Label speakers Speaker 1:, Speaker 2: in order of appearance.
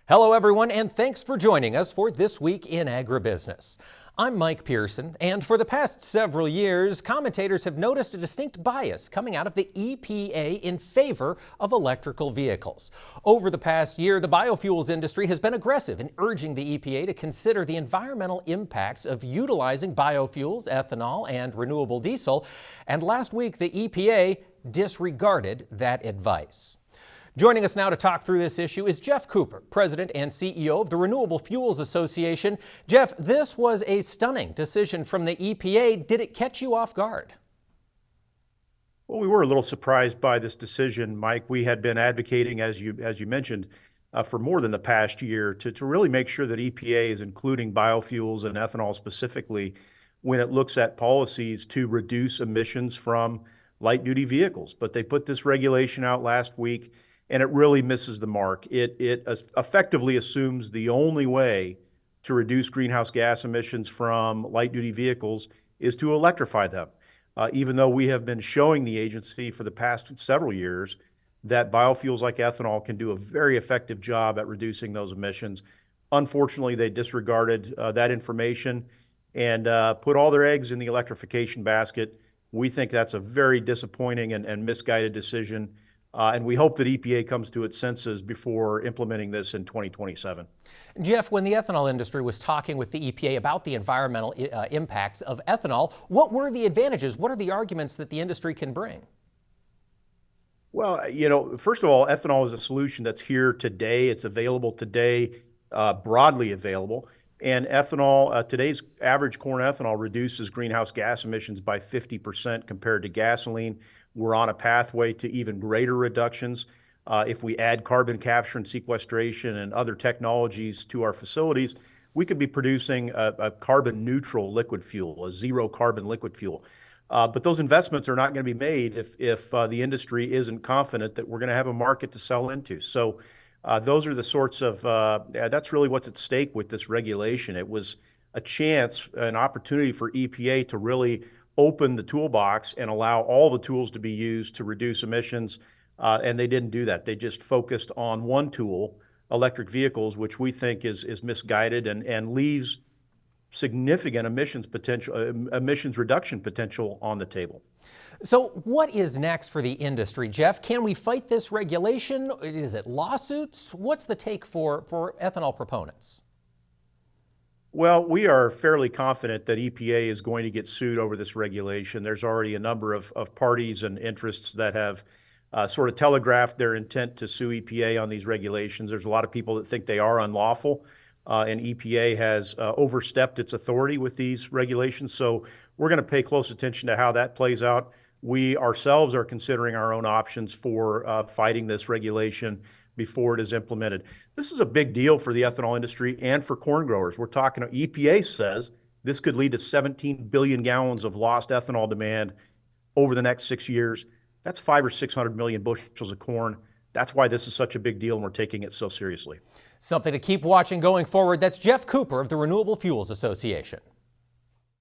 Speaker 1: Hello, everyone, and thanks for joining us for This Week in Agribusiness. I'm Mike Pearson, and for the past several years, commentators have noticed a distinct bias coming out of the EPA in favor of electrical vehicles. Over the past year, the biofuels industry has been aggressive in urging the EPA to consider the environmental impacts of utilizing biofuels, ethanol, and renewable diesel, and last week the EPA disregarded that advice. Joining us now to talk through this issue is Geoff Cooper, President and CEO of the Renewable Fuels Association. Geoff, this was a stunning decision from the EPA. Did it catch you off guard?
Speaker 2: Well, we were a little surprised by this decision, Mike. We had been advocating, as you mentioned, for more than the past year to really make sure that EPA is including biofuels and ethanol specifically when it looks at policies to reduce emissions from light-duty vehicles. But they put this regulation out last week, and it really misses the mark. It effectively assumes the only way to reduce greenhouse gas emissions from light-duty vehicles is to electrify them, even though we have been showing the agency for the past several years that biofuels like ethanol can do a very effective job at reducing those emissions. Unfortunately, they disregarded that information and put all their eggs in the electrification basket. We think that's a very disappointing and misguided decision. And we hope that EPA comes to its senses before implementing this in 2027.
Speaker 1: Geoff, when the ethanol industry was talking with the EPA about the environmental impacts of ethanol, what were the advantages? What are the arguments that the industry can bring?
Speaker 2: Well, first of all, ethanol is a solution that's here today. It's available today, broadly available. And ethanol, today's average corn ethanol reduces greenhouse gas emissions by 50% compared to gasoline. We're on a pathway to even greater reductions. If we add carbon capture and sequestration and other technologies to our facilities, we could be producing a carbon neutral liquid fuel, a zero carbon liquid fuel. But those investments are not going to be made if the industry isn't confident that we're going to have a market to sell into. So those are the sorts of, that's really what's at stake with this regulation. It was a chance, an opportunity for EPA to really open the toolbox and allow all the tools to be used to reduce emissions, and they didn't do that. They just focused on one tool, electric vehicles, which we think is misguided and leaves significant emissions reduction potential on the table.
Speaker 1: So what is next for the industry, Geoff? Can we fight this regulation? Is it lawsuits? What's the take for ethanol proponents?
Speaker 2: Well, we are fairly confident that EPA is going to get sued over this regulation. There's already a number of parties and interests that have sort of telegraphed their intent to sue EPA on these regulations. There's a lot of people that think they are unlawful, and EPA has overstepped its authority with these regulations. So we're going to pay close attention to how that plays out. We ourselves are considering our own options for fighting this regulation before it is implemented. This is a big deal for the ethanol industry and for corn growers. We're talking, EPA says this could lead to 17 billion gallons of lost ethanol demand over the next 6 years. That's 500 or 600 million bushels of corn. That's why this is such a big deal, and we're taking it so seriously.
Speaker 1: Something to keep watching going forward. That's Geoff Cooper of the Renewable Fuels Association.